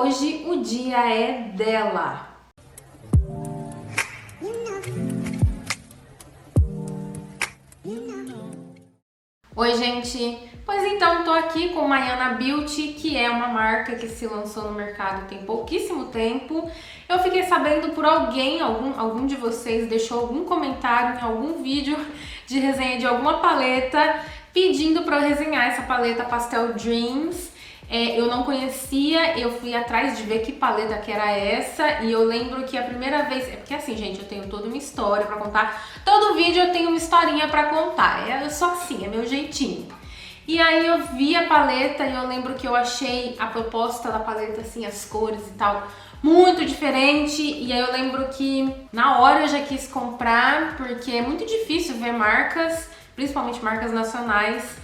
hoje o dia é dela. Oi, gente! Pois então, tô aqui com Maiana Beauty, que é uma marca que se lançou no mercado tem pouquíssimo tempo. Eu fiquei sabendo por alguém, algum de vocês deixou algum comentário em algum vídeo de resenha de alguma paleta, pedindo para eu resenhar essa paleta Pastel Dreams. Eu não conhecia, eu fui atrás de ver que paleta que era essa, e eu lembro que a primeira vez... É porque assim, gente, eu tenho toda uma história pra contar. Todo vídeo eu tenho uma historinha pra contar, eu sou assim, é meu jeitinho. E aí eu vi a paleta e eu lembro que eu achei a proposta da paleta, assim, as cores e tal, muito diferente. E aí eu lembro que na hora eu já quis comprar, porque é muito difícil ver marcas, principalmente marcas nacionais,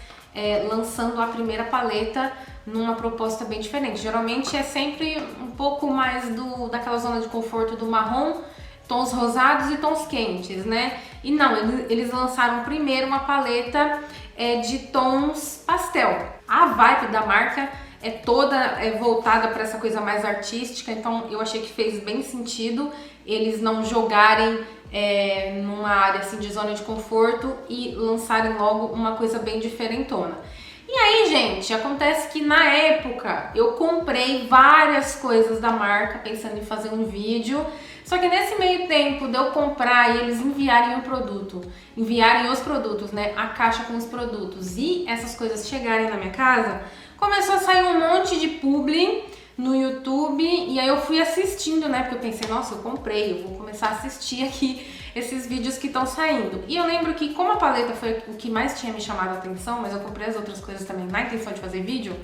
lançando a primeira paleta numa proposta bem diferente. Geralmente é sempre um pouco mais daquela zona de conforto do marrom, tons rosados e tons quentes, né? E não, eles lançaram primeiro uma paleta de tons pastel. A vibe da marca é toda voltada para essa coisa mais artística, então eu achei que fez bem sentido eles não jogarem numa área assim de zona de conforto e lançarem logo uma coisa bem diferentona. E aí, gente, acontece que na época eu comprei várias coisas da marca pensando em fazer um vídeo, só que nesse meio tempo de eu comprar e eles enviarem os produtos, né, a caixa com os produtos e essas coisas chegarem na minha casa, começou a sair um monte de publi no YouTube, e aí eu fui assistindo, né, porque eu pensei, nossa, eu comprei, eu vou começar a assistir aqui esses vídeos que estão saindo. E eu lembro que como a paleta foi o que mais tinha me chamado a atenção, mas eu comprei as outras coisas também na intenção de fazer vídeo,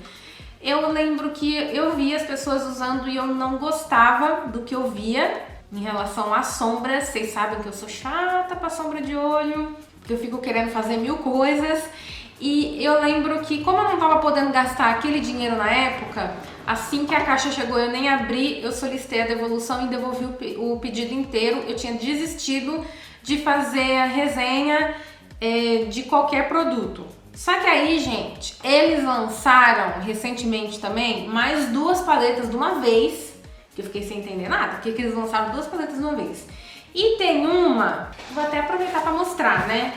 eu lembro que eu via as pessoas usando e eu não gostava do que eu via em relação às sombras. Vocês sabem que eu sou chata pra sombra de olho, que eu fico querendo fazer mil coisas. E eu lembro que como eu não tava podendo gastar aquele dinheiro na época, assim que a caixa chegou eu nem abri, eu solicitei a devolução e devolvi o pedido inteiro. Eu tinha desistido de fazer a resenha de qualquer produto. Só que aí, gente, eles lançaram recentemente também mais duas paletas de uma vez, que eu fiquei sem entender nada, porque eles lançaram duas paletas de uma vez. E tem uma, vou até aproveitar para mostrar, né?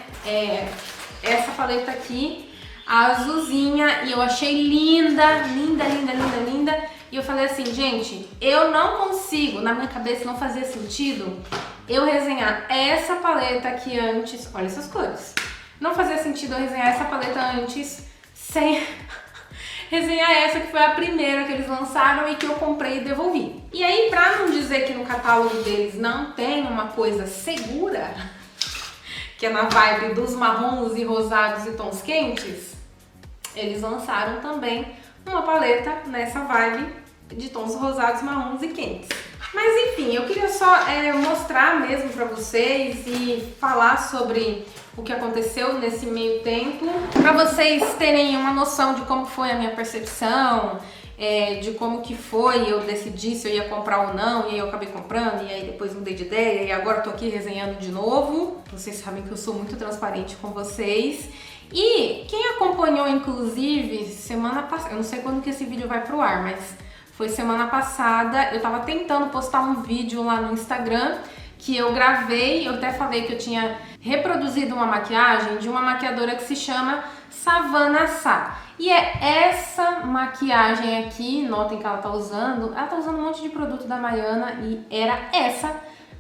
Essa paleta aqui, a azulzinha, e eu achei linda, linda, linda, linda, linda. E eu falei assim, gente, eu não consigo, na minha cabeça não fazia sentido eu resenhar essa paleta aqui antes, olha essas cores. Não fazia sentido eu resenhar essa paleta antes sem resenhar essa que foi a primeira que eles lançaram e que eu comprei e devolvi. E aí, pra não dizer que no catálogo deles não tem uma coisa segura, que é na vibe dos marrons e rosados e tons quentes, eles lançaram também uma paleta nessa vibe de tons rosados, marrons e quentes. Mas enfim, eu queria só mostrar mesmo pra vocês e falar sobre o que aconteceu nesse meio tempo, pra vocês terem uma noção de como foi a minha percepção, de como que foi, eu decidi se eu ia comprar ou não, e aí eu acabei comprando, e aí depois mudei de ideia, e agora eu tô aqui resenhando de novo. Vocês sabem que eu sou muito transparente com vocês. E quem acompanhou, inclusive, semana passada, eu não sei quando que esse vídeo vai pro ar, mas foi semana passada, eu tava tentando postar um vídeo lá no Instagram, que eu gravei, eu até falei que eu tinha reproduzido uma maquiagem de uma maquiadora que se chama Savannah Sa. E é essa maquiagem aqui, notem que ela tá usando um monte de produto da Maiana, e era essa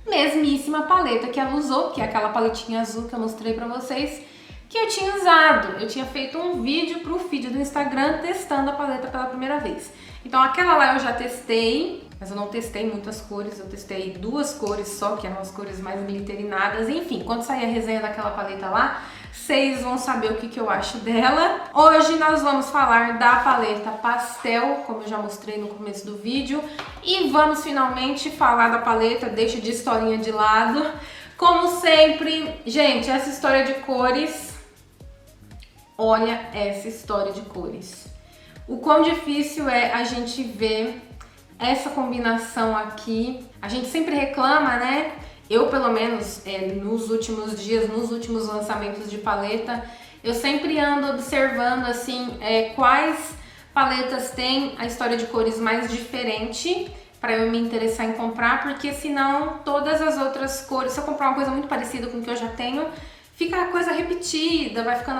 mesmíssima paleta que ela usou, que é aquela paletinha azul que eu mostrei pra vocês, que eu tinha usado. Eu tinha feito um vídeo pro feed do Instagram testando a paleta pela primeira vez. Então aquela lá eu já testei, mas eu não testei muitas cores, eu testei duas cores só, que eram as cores mais militerinadas. Enfim, quando sair a resenha daquela paleta lá, vocês vão saber o que eu acho dela. Hoje nós vamos falar da paleta Pastel, como eu já mostrei no começo do vídeo, e vamos finalmente falar da paleta, deixa de historinha de lado. Como sempre, gente, essa história de cores, olha essa história de cores. O quão difícil é a gente ver essa combinação aqui. A gente sempre reclama, né? Eu, pelo menos, nos últimos dias, nos últimos lançamentos de paleta, eu sempre ando observando, assim, quais paletas têm a história de cores mais diferente para eu me interessar em comprar, porque senão todas as outras cores, se eu comprar uma coisa muito parecida com o que eu já tenho, fica a coisa repetida, vai ficando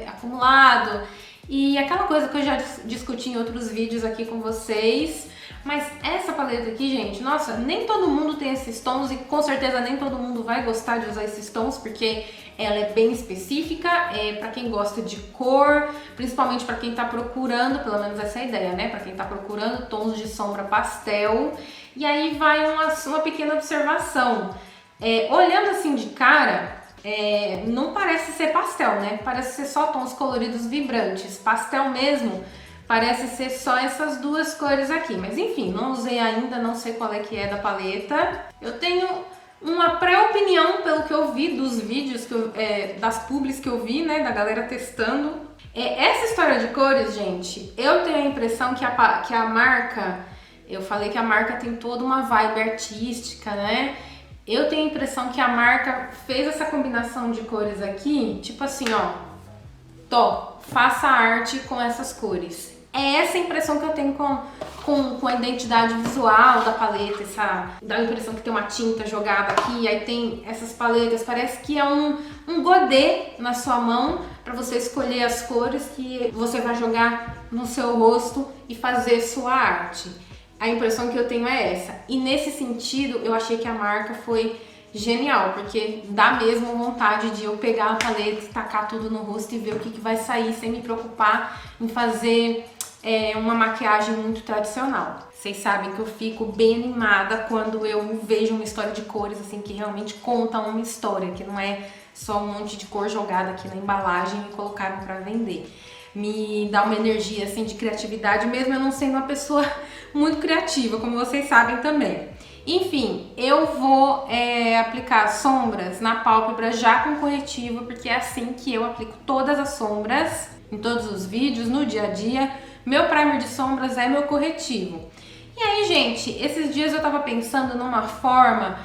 acumulado. E aquela coisa que eu já discuti em outros vídeos aqui com vocês. Mas essa paleta aqui, gente, nossa, nem todo mundo tem esses tons e com certeza nem todo mundo vai gostar de usar esses tons, porque ela é bem específica, para quem gosta de cor, principalmente para quem tá procurando, pelo menos essa é a ideia, né? Para quem tá procurando tons de sombra pastel. E aí vai uma pequena observação. Olhando assim de cara, não parece ser pastel, né? Parece ser só tons coloridos vibrantes. Pastel mesmo parece ser só essas duas cores aqui. Mas enfim, não usei ainda, não sei qual é que é da paleta. Eu tenho uma pré-opinião pelo que eu vi dos vídeos, das publis que eu vi, né? Da galera testando. Essa história de cores, gente, eu tenho a impressão que a marca... Eu falei que a marca tem toda uma vibe artística, né? Eu tenho a impressão que a marca fez essa combinação de cores aqui, tipo assim, ó, faça arte com essas cores. É essa impressão que eu tenho com a identidade visual da paleta, dá a impressão que tem uma tinta jogada aqui, aí tem essas paletas, parece que é um godê na sua mão para você escolher as cores que você vai jogar no seu rosto e fazer sua arte. A impressão que eu tenho é essa. E nesse sentido, eu achei que a marca foi genial, porque dá mesmo vontade de eu pegar a paleta e tacar tudo no rosto e ver o que vai sair, sem me preocupar em fazer uma maquiagem muito tradicional. Vocês sabem que eu fico bem animada quando eu vejo uma história de cores, assim, que realmente conta uma história, que não é só um monte de cor jogada aqui na embalagem e colocaram para vender. Me dá uma energia assim de criatividade, mesmo eu não sendo uma pessoa muito criativa, como vocês sabem também. Enfim, eu vou aplicar sombras na pálpebra já com corretivo, porque é assim que eu aplico todas as sombras, em todos os vídeos, no dia a dia. Meu primer de sombras é meu corretivo. E aí, gente, esses dias eu tava pensando numa forma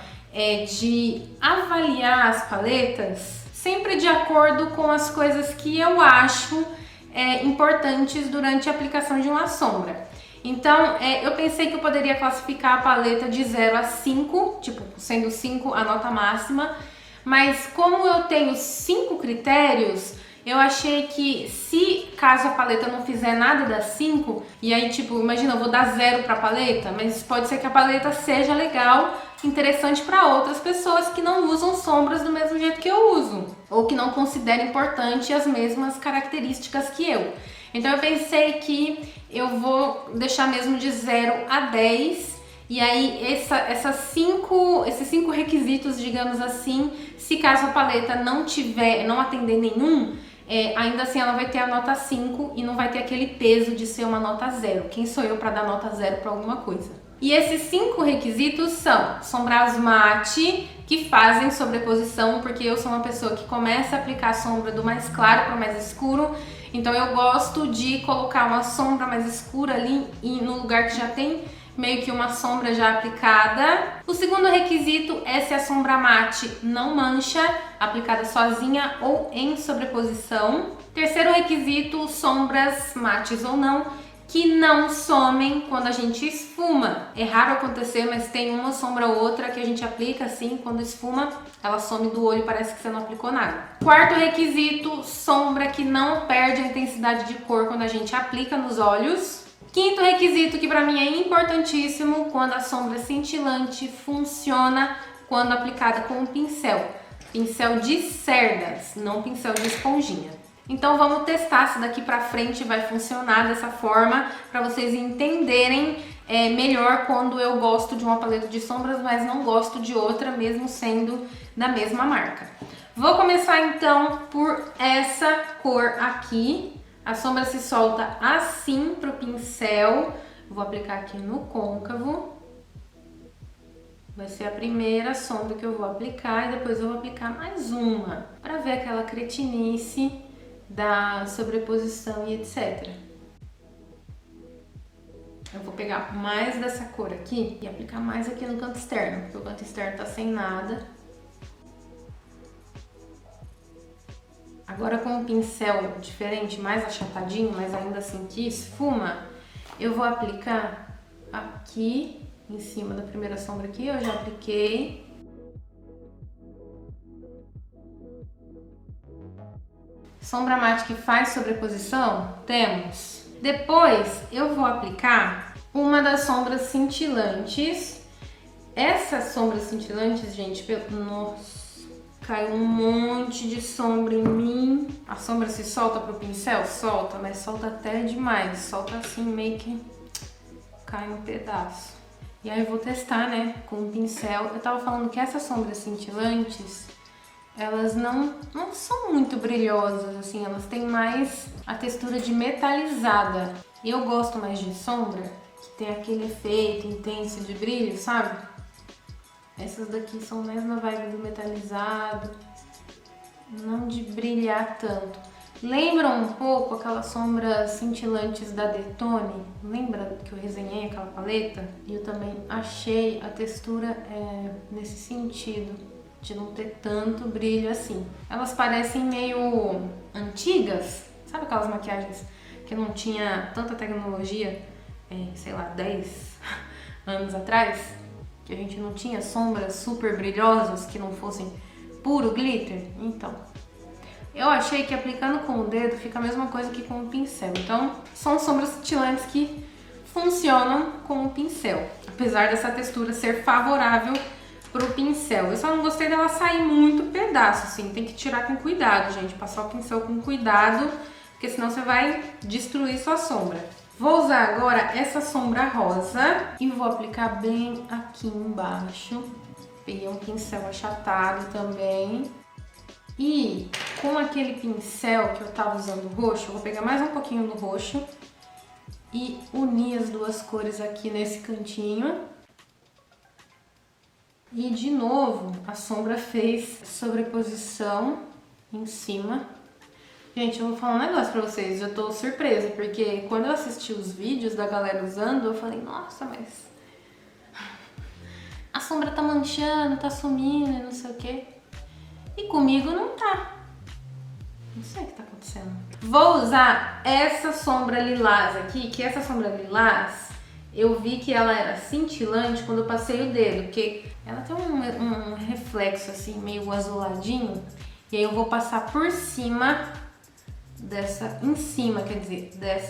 de avaliar as paletas, sempre de acordo com as coisas que eu acho importantes durante a aplicação de uma sombra. Então, eu pensei que eu poderia classificar a paleta de 0 a 5, tipo, sendo 5 a nota máxima, mas como eu tenho 5 critérios, eu achei que caso a paleta não fizer nada das 5, e aí, tipo, imagina, eu vou dar 0 pra paleta, mas pode ser que a paleta seja legal, interessante para outras pessoas que não usam sombras do mesmo jeito que eu uso, ou que não consideram importante as mesmas características que eu. Então eu pensei que eu vou deixar mesmo de 0 a 10, e aí esses 5 requisitos, digamos assim, se caso a paleta não atender nenhum, ainda assim ela vai ter a nota 5 e não vai ter aquele peso de ser uma nota 0. Quem sou eu para dar nota 0 para alguma coisa? E esses 5 requisitos são sombras mate, que fazem sobreposição, porque eu sou uma pessoa que começa a aplicar a sombra do mais claro para o mais escuro, então eu gosto de colocar uma sombra mais escura ali no lugar que já tem meio que uma sombra já aplicada. O segundo requisito é se a sombra mate não mancha, aplicada sozinha ou em sobreposição. Terceiro requisito, sombras mates ou não, que não somem quando a gente esfuma. É raro acontecer, mas tem uma sombra ou outra que a gente aplica assim, quando esfuma, ela some do olho e parece que você não aplicou nada. Quarto requisito, sombra que não perde a intensidade de cor quando a gente aplica nos olhos. Quinto requisito, que pra mim é importantíssimo, quando a sombra cintilante funciona quando aplicada com um pincel. Pincel de cerdas, não pincel de esponjinha. Então vamos testar se daqui pra frente vai funcionar dessa forma, para vocês entenderem melhor quando eu gosto de uma paleta de sombras, mas não gosto de outra, mesmo sendo da mesma marca. Vou começar então por essa cor aqui. A sombra se solta assim pro pincel. Vou aplicar aqui no côncavo. Vai ser a primeira sombra que eu vou aplicar e depois eu vou aplicar mais uma, para ver aquela cretinice da sobreposição e etc. Eu vou pegar mais dessa cor aqui e aplicar mais aqui no canto externo, porque o canto externo tá sem nada. Agora com um pincel diferente, mais achatadinho, mas ainda assim que esfuma, eu vou aplicar aqui, em cima da primeira sombra aqui, eu já apliquei. Sombra mate que faz sobreposição? Temos. Depois eu vou aplicar uma das sombras cintilantes. Essas sombras cintilantes, gente, nossa, caiu um monte de sombra em mim. A sombra se solta pro pincel? Solta, mas solta até demais. Solta assim, meio que cai um pedaço. E aí eu vou testar, né, com o pincel. Eu tava falando que essas sombras cintilantes, elas não são muito brilhosas, assim, elas têm mais a textura de metalizada. E eu gosto mais de sombra que tem aquele efeito intenso de brilho, sabe? Essas daqui são mais na vibe do metalizado, não de brilhar tanto. Lembram um pouco aquelas sombras cintilantes da Detone? Lembra que eu resenhei aquela paleta? E eu também achei a textura nesse sentido, de não ter tanto brilho assim. Elas parecem meio antigas, sabe aquelas maquiagens que não tinha tanta tecnologia, sei lá, 10 anos atrás? Que a gente não tinha sombras super brilhosas que não fossem puro glitter? Então, eu achei que aplicando com o dedo fica a mesma coisa que com o pincel. Então, são sombras cintilantes que funcionam com o pincel, apesar dessa textura ser favorável pro pincel. Eu só não gostei dela sair muito pedaço, assim, tem que tirar com cuidado, gente, passar o pincel com cuidado, porque senão você vai destruir sua sombra. Vou usar agora essa sombra rosa e vou aplicar bem aqui embaixo. Peguei um pincel achatado também. E com aquele pincel que eu tava usando roxo, eu vou pegar mais um pouquinho do roxo e unir as duas cores aqui nesse cantinho. E de novo, a sombra fez sobreposição em cima. Gente, eu vou falar um negócio pra vocês, eu tô surpresa, porque quando eu assisti os vídeos da galera usando, eu falei, nossa, mas a sombra tá manchando, tá sumindo, não sei o quê. E comigo não tá. Não sei o que tá acontecendo. Vou usar essa sombra lilás aqui, que essa sombra lilás, eu vi que ela era cintilante quando eu passei o dedo, porque ela tem um reflexo assim, meio azuladinho. E aí eu vou passar por cima dessa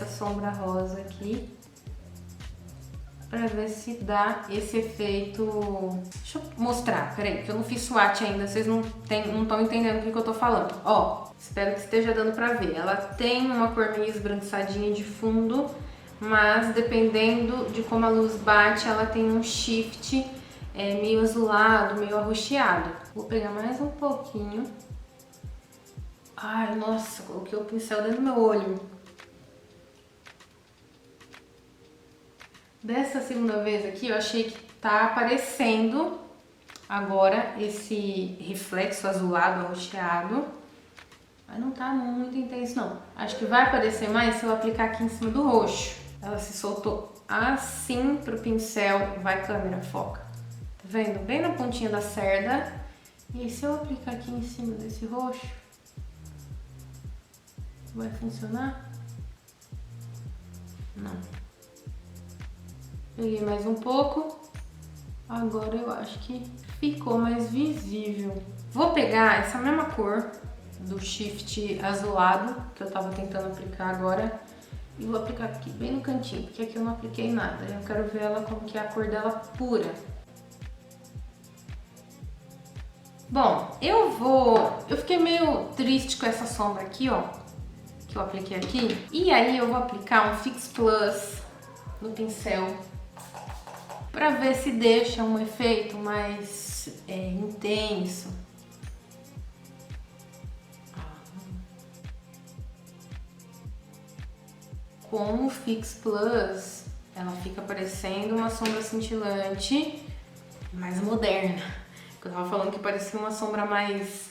sombra rosa aqui, pra ver se dá esse efeito. Deixa eu mostrar, peraí, que eu não fiz swatch ainda, vocês não estão entendendo o que eu tô falando. Ó, espero que esteja dando pra ver. Ela tem uma cor meio esbranquiçadinha de fundo, mas dependendo de como a luz bate, ela tem um shift meio azulado, meio arroxeado. Vou pegar mais um pouquinho. Ai, nossa, coloquei o pincel dentro do meu olho. Dessa segunda vez aqui, eu achei que tá aparecendo agora esse reflexo azulado, arroxeado. Mas não tá muito intenso, não. Acho que vai aparecer mais se eu aplicar aqui em cima do roxo. Ela se soltou assim pro pincel. Vai, câmera, foca. Tá vendo? Bem na pontinha da cerda. E se eu aplicar aqui em cima desse roxo, vai funcionar? Não. Peguei mais um pouco. Agora eu acho que ficou mais visível. Vou pegar essa mesma cor do shift azulado que eu tava tentando aplicar agora e vou aplicar aqui bem no cantinho, porque aqui eu não apliquei nada. Eu quero ver ela como que é a cor dela pura. Bom, eu fiquei meio triste com essa sombra aqui, ó, que eu apliquei aqui. E aí eu vou aplicar um Fix Plus no pincel pra ver se deixa um efeito mais intenso. Com o Fix Plus, ela fica parecendo uma sombra cintilante, mais moderna. Eu tava falando que parecia uma sombra mais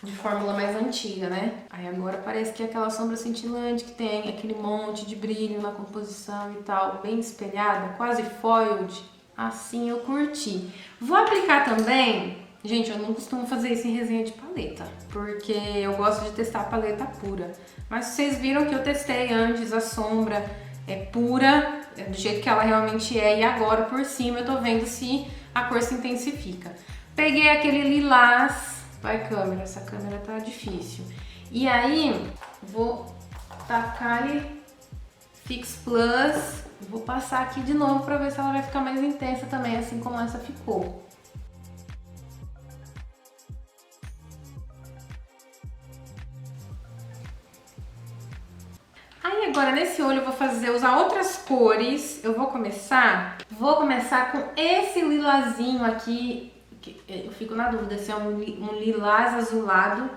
de fórmula mais antiga, né? Aí agora parece que é aquela sombra cintilante que tem aquele monte de brilho na composição e tal, bem espelhada, quase foiled. Assim eu curti. Vou aplicar também Gente, eu não costumo fazer isso em resenha de paleta, porque eu gosto de testar a paleta pura. Mas vocês viram que eu testei antes, a sombra é pura, do jeito que ela realmente é, e agora por cima eu tô vendo se a cor se intensifica. Peguei aquele lilás, vai câmera, essa câmera tá difícil. E aí, vou tacar ali Fix Plus, vou passar aqui de novo pra ver se ela vai ficar mais intensa também, assim como essa ficou. Aí agora nesse olho eu vou usar outras cores. Eu vou começar com esse lilazinho aqui, que eu fico na dúvida se é um lilás azulado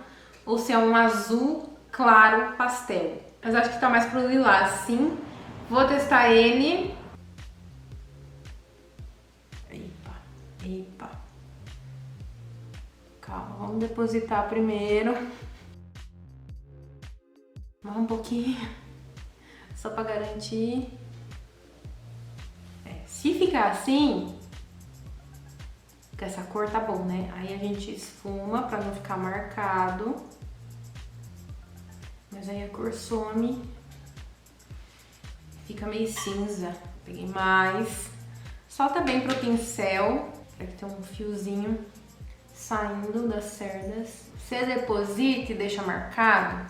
ou se é um azul claro pastel. Mas acho que tá mais pro lilás, sim. Vou testar ele. Epa, epa. Calma, vamos depositar primeiro. Mais um pouquinho. Só pra garantir. Se ficar assim, com essa cor tá bom, né? Aí a gente esfuma pra não ficar marcado. Mas aí a cor some. Fica meio cinza. Peguei mais. Solta bem pro pincel, pra que tenha um fiozinho saindo das cerdas. Você deposita e deixa marcado,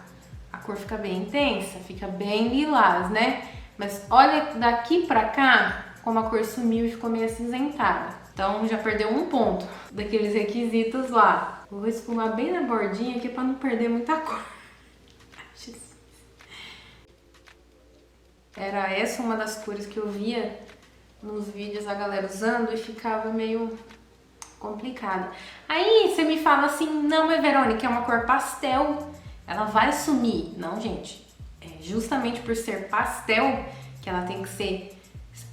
a cor fica bem intensa, fica bem lilás, né? Mas olha daqui pra cá, como a cor sumiu e ficou meio acinzentada. Então já perdeu um ponto daqueles requisitos lá. Vou esfumar bem na bordinha aqui pra não perder muita cor. Era essa uma das cores que eu via nos vídeos a galera usando e ficava meio complicada. Aí você me fala assim, não, mas Verônica, é uma cor pastel, ela vai sumir. Não, gente, é justamente por ser pastel que ela tem que ser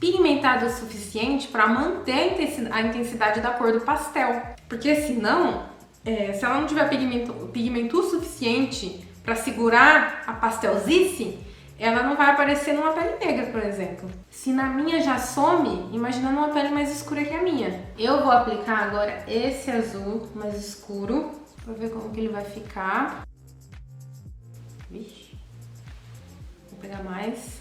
pigmentada o suficiente para manter a intensidade da cor do pastel. Porque senão, se ela não tiver pigmento o suficiente para segurar a pastelzice, ela não vai aparecer numa pele negra, por exemplo. Se na minha já some, imagina numa pele mais escura que a minha. Eu vou aplicar agora esse azul mais escuro, pra ver como que ele vai ficar. Vixe. Vou pegar mais.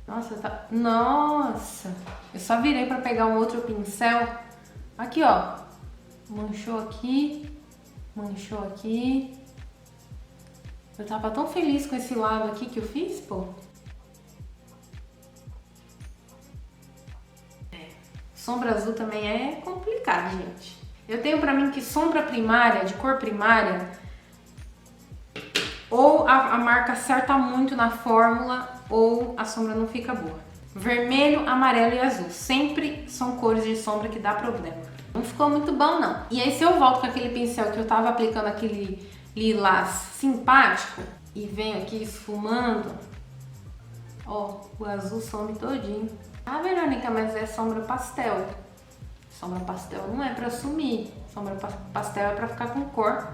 Nossa, tá... Nossa! Eu só virei pra pegar um outro pincel. Aqui, ó. Manchou aqui. Manchou aqui. Eu tava tão feliz com esse lado aqui que eu fiz, pô. Sombra azul também é complicado, gente. Eu tenho pra mim que sombra primária, de cor primária, ou a marca acerta muito na fórmula, ou a sombra não fica boa. Vermelho, amarelo e azul. Sempre são cores de sombra que dá problema. Não ficou muito bom, não. E aí se eu volto com aquele pincel que eu tava aplicando aquele lilás simpático e venho aqui esfumando, ó, o azul some todinho. Ah, Verônica, mas é sombra pastel. Sombra pastel não é pra sumir. Sombra pastel é pra ficar com cor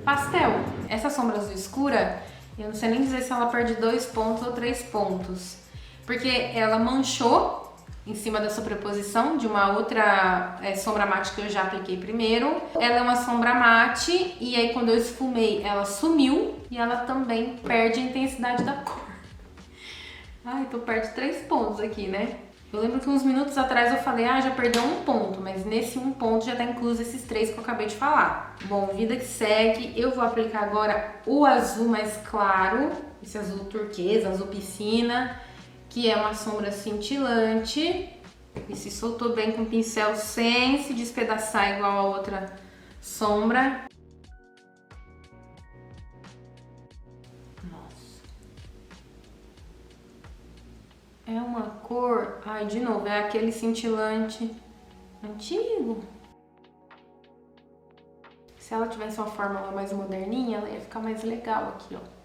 pastel. Essa sombra azul escura, eu não sei nem dizer se ela perde 2 pontos ou 3 pontos. Porque ela manchou em cima da sobreposição de uma outra sombra mate que eu já apliquei primeiro. Ela é uma sombra mate e aí quando eu esfumei ela sumiu e ela também perde a intensidade da cor. Ai, então perde 3 pontos aqui, né? Eu lembro que uns minutos atrás eu falei, já perdeu 1 ponto, mas nesse 1 ponto já tá incluso esses 3 que eu acabei de falar. Bom, vida que segue, eu vou aplicar agora o azul mais claro, esse azul turquesa, azul piscina, que é uma sombra cintilante e se soltou bem com o pincel sem se despedaçar igual a outra sombra. Nossa. É uma cor... Ai, de novo, é aquele cintilante antigo. Se ela tivesse uma fórmula mais moderninha, ela ia ficar mais legal aqui, ó.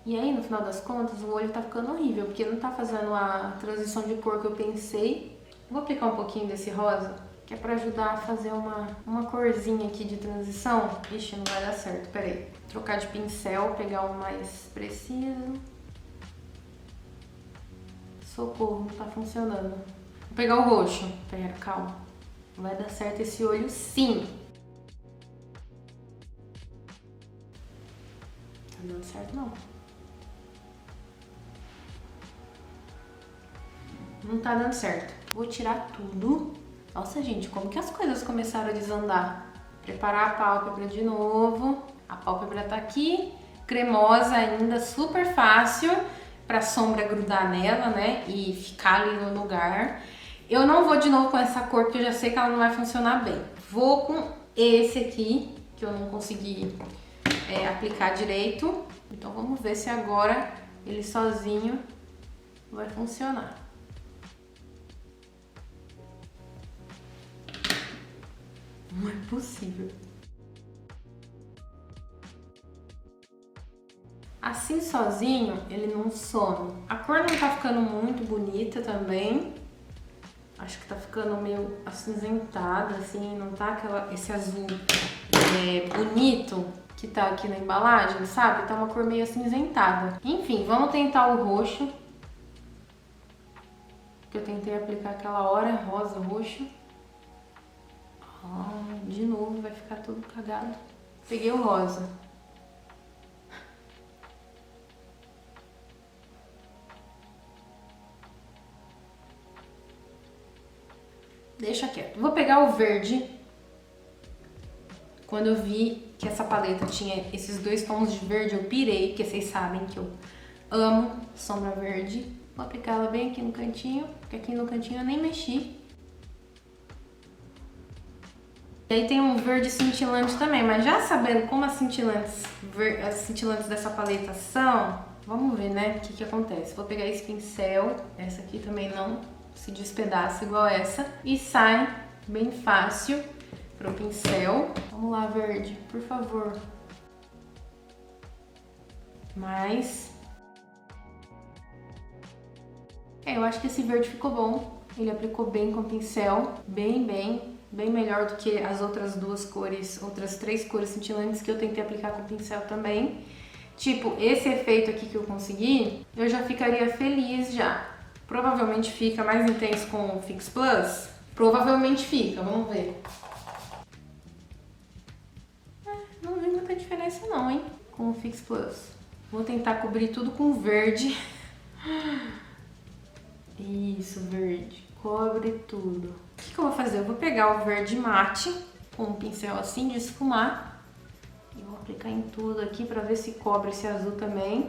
E aí, no final das contas, o olho tá ficando horrível, porque não tá fazendo a transição de cor que eu pensei. Vou aplicar um pouquinho desse rosa, que é pra ajudar a fazer uma corzinha aqui de transição. Ixi, não vai dar certo, peraí. Trocar de pincel, pegar um mais preciso. Socorro, não tá funcionando. Vou pegar o roxo. Pera, calma. Vai dar certo esse olho sim. Tá dando certo não. Não tá dando certo. Vou tirar tudo. Nossa, gente, como que as coisas começaram a desandar? Preparar a pálpebra de novo. A pálpebra tá aqui, cremosa ainda, super fácil pra sombra grudar nela, né? E ficar ali no lugar. Eu não vou de novo com essa cor, porque eu já sei que ela não vai funcionar bem. Vou com esse aqui, que eu não consegui aplicar direito. Então vamos ver se agora ele sozinho vai funcionar. Não é possível. Assim sozinho, ele não some. A cor não tá ficando muito bonita também. Acho que tá ficando meio acinzentada, assim, não tá esse azul bonito que tá aqui na embalagem, sabe? Tá uma cor meio acinzentada. Enfim, vamos tentar o roxo. Que eu tentei aplicar aquela hora, rosa, roxo. De novo, vai ficar tudo cagado. Peguei o rosa. Deixa quieto. Vou pegar o verde. Quando eu vi que essa paleta tinha esses dois tons de verde, eu pirei, porque vocês sabem que eu amo sombra verde. Vou aplicar ela bem aqui no cantinho, porque aqui no cantinho eu nem mexi. E aí tem um verde cintilante também, mas já sabendo como as cintilantes dessa paleta são, vamos ver, né, o que acontece. Vou pegar esse pincel, essa aqui também não se despedaça igual essa, e sai bem fácil pro pincel. Vamos lá, verde, por favor. Mais. Eu acho que esse verde ficou bom. Ele aplicou bem com o pincel, bem melhor do que as outras duas cores, outras três cores cintilantes que eu tentei aplicar com o pincel também. Tipo, esse efeito aqui que eu consegui, eu já ficaria feliz já. Provavelmente fica mais intenso com o Fix Plus. Provavelmente fica, vamos ver. Não vi muita diferença não, hein, com o Fix Plus. Vou tentar cobrir tudo com verde. Isso, verde. Cobre tudo. O que eu vou fazer? Eu vou pegar o verde mate com um pincel assim de esfumar e vou aplicar em tudo aqui pra ver se cobre esse azul também.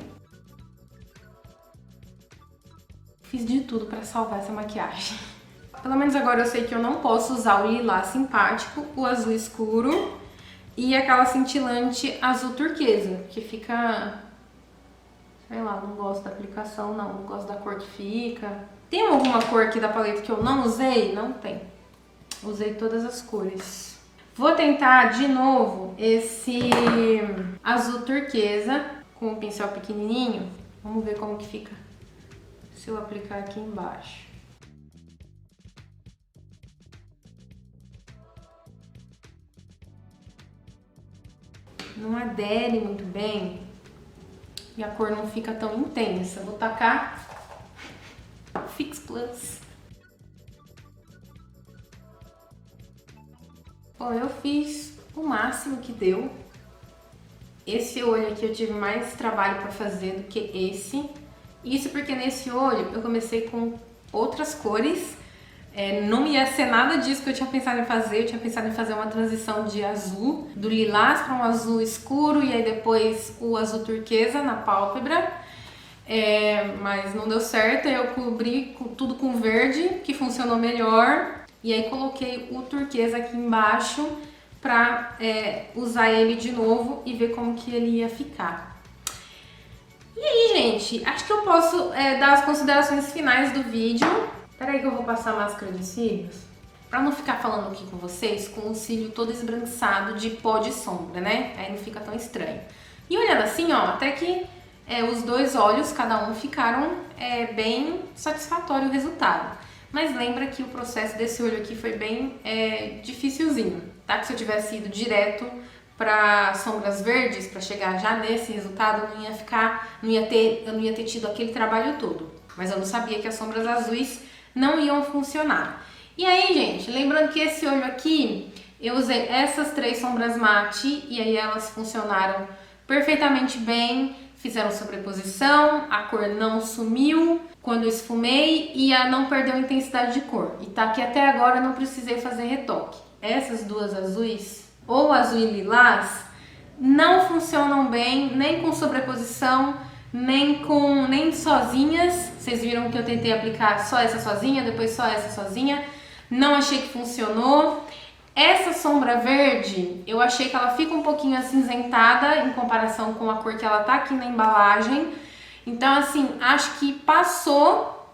Fiz de tudo pra salvar essa maquiagem. Pelo menos agora eu sei que eu não posso usar o lilás simpático, o azul escuro e aquela cintilante azul turquesa, que fica... sei lá, não gosto da aplicação não gosto da cor que fica. Tem alguma cor aqui da paleta que eu não usei? Não tem. Usei todas as cores. Vou tentar de novo esse azul turquesa com um pincel pequenininho. Vamos ver como que fica se eu aplicar aqui embaixo. Não adere muito bem e a cor não fica tão intensa. Vou tacar Fix Plus. Bom, eu fiz o máximo que deu. Esse olho aqui eu tive mais trabalho para fazer do que esse. Isso porque nesse olho eu comecei com outras cores. Não ia ser nada disso que eu tinha pensado em fazer. Eu tinha pensado em fazer uma transição de azul, do lilás para um azul escuro e aí depois o azul turquesa na pálpebra. Mas não deu certo, aí eu cobri tudo com verde, que funcionou melhor. E aí coloquei o turquesa aqui embaixo pra usar ele de novo e ver como que ele ia ficar. E aí, gente, acho que eu posso dar as considerações finais do vídeo. Peraí que eu vou passar a máscara de cílios, pra não ficar falando aqui com vocês com o cílio todo esbranquiçado de pó de sombra, né? Aí não fica tão estranho. E olhando assim, ó, até que os dois olhos, cada um, ficaram bem satisfatório o resultado. Mas lembra que o processo desse olho aqui foi bem dificilzinho, tá? Que se eu tivesse ido direto para sombras verdes, para chegar já nesse resultado, eu não ia ter tido aquele trabalho todo. Mas eu não sabia que as sombras azuis não iam funcionar. E aí, gente, lembrando que esse olho aqui, eu usei essas 3 sombras mate e aí elas funcionaram perfeitamente bem, fizeram sobreposição, a cor não sumiu quando eu esfumei e não perdeu intensidade de cor. E tá aqui até agora, não precisei fazer retoque. Essas duas azuis, ou azul e lilás, não funcionam bem, nem com sobreposição, nem sozinhas. Vocês viram que eu tentei aplicar só essa sozinha, depois só essa sozinha. Não achei que funcionou. Essa sombra verde, eu achei que ela fica um pouquinho acinzentada em comparação com a cor que ela tá aqui na embalagem. Então, assim, acho que passou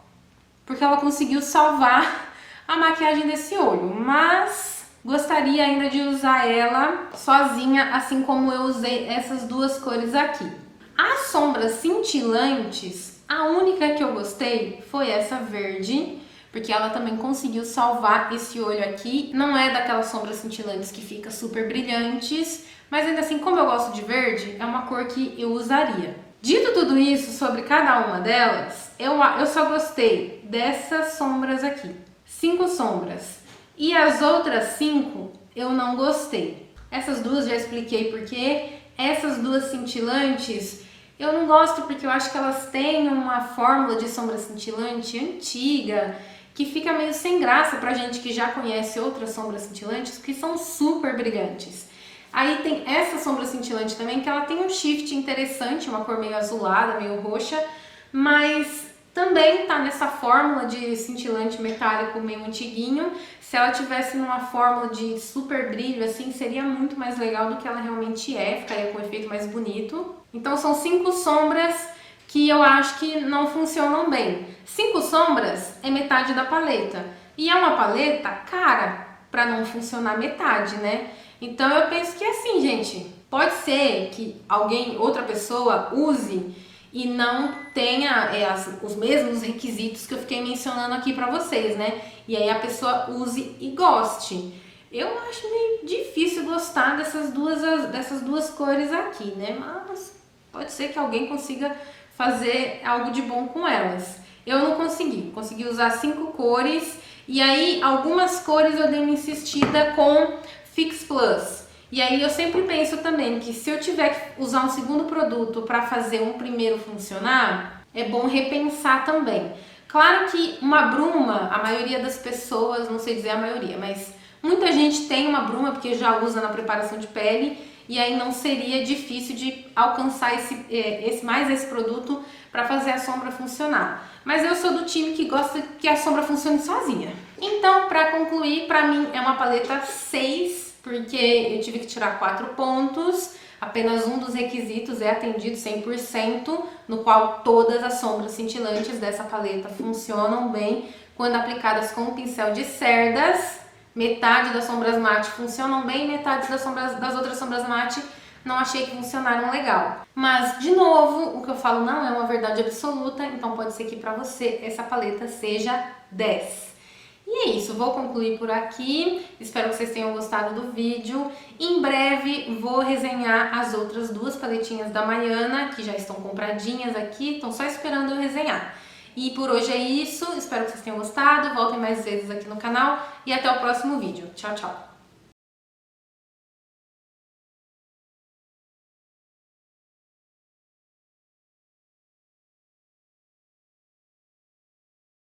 porque ela conseguiu salvar a maquiagem desse olho. Mas gostaria ainda de usar ela sozinha, assim como eu usei essas duas cores aqui. As sombras cintilantes, a única que eu gostei foi essa verde, porque ela também conseguiu salvar esse olho aqui. Não é daquelas sombras cintilantes que fica super brilhantes, mas ainda assim, como eu gosto de verde, é uma cor que eu usaria. Dito tudo isso sobre cada uma delas, eu só gostei dessas sombras aqui. 5 sombras. E as outras 5 eu não gostei. Essas duas já expliquei porque. Essas duas cintilantes eu não gosto porque eu acho que elas têm uma fórmula de sombra cintilante antiga que fica meio sem graça pra gente que já conhece outras sombras cintilantes que são super brilhantes. Aí tem essa sombra cintilante também, que ela tem um shift interessante, uma cor meio azulada, meio roxa, mas também tá nessa fórmula de cintilante metálico meio antiguinho. Se ela tivesse numa fórmula de super brilho, assim, seria muito mais legal do que ela realmente é, ficaria com um efeito mais bonito. Então são 5 sombras que eu acho que não funcionam bem. 5 sombras é metade da paleta. E é uma paleta cara para não funcionar metade, né? Então eu penso que assim, gente, pode ser que outra pessoa use e não tenha os mesmos requisitos que eu fiquei mencionando aqui pra vocês, né? E aí a pessoa use e goste. Eu acho meio difícil gostar dessas duas cores aqui, né? Mas pode ser que alguém consiga fazer algo de bom com elas. Eu não consegui usar 5 cores e aí algumas cores eu dei uma insistida com Fix Plus. E aí eu sempre penso também que se eu tiver que usar um segundo produto para fazer um primeiro funcionar, é bom repensar também. Claro que uma bruma, a maioria das pessoas, não sei dizer a maioria, mas muita gente tem uma bruma porque já usa na preparação de pele e aí não seria difícil de alcançar esse produto para fazer a sombra funcionar. Mas eu sou do time que gosta que a sombra funcione sozinha. Então, para concluir, para mim é uma paleta 6, porque eu tive que tirar 4 pontos, apenas um dos requisitos é atendido 100%, no qual todas as sombras cintilantes dessa paleta funcionam bem quando aplicadas com um pincel de cerdas. Metade das sombras mate funcionam bem, metade das outras sombras mate não achei que funcionaram legal. Mas, de novo, o que eu falo não é uma verdade absoluta, então pode ser que pra você essa paleta seja 10. E é isso, vou concluir por aqui, espero que vocês tenham gostado do vídeo. Em breve vou resenhar as outras 2 paletinhas da Maiana, que já estão compradinhas aqui, estão só esperando eu resenhar. E por hoje é isso, espero que vocês tenham gostado, voltem mais vezes aqui no canal e até o próximo vídeo. Tchau, tchau!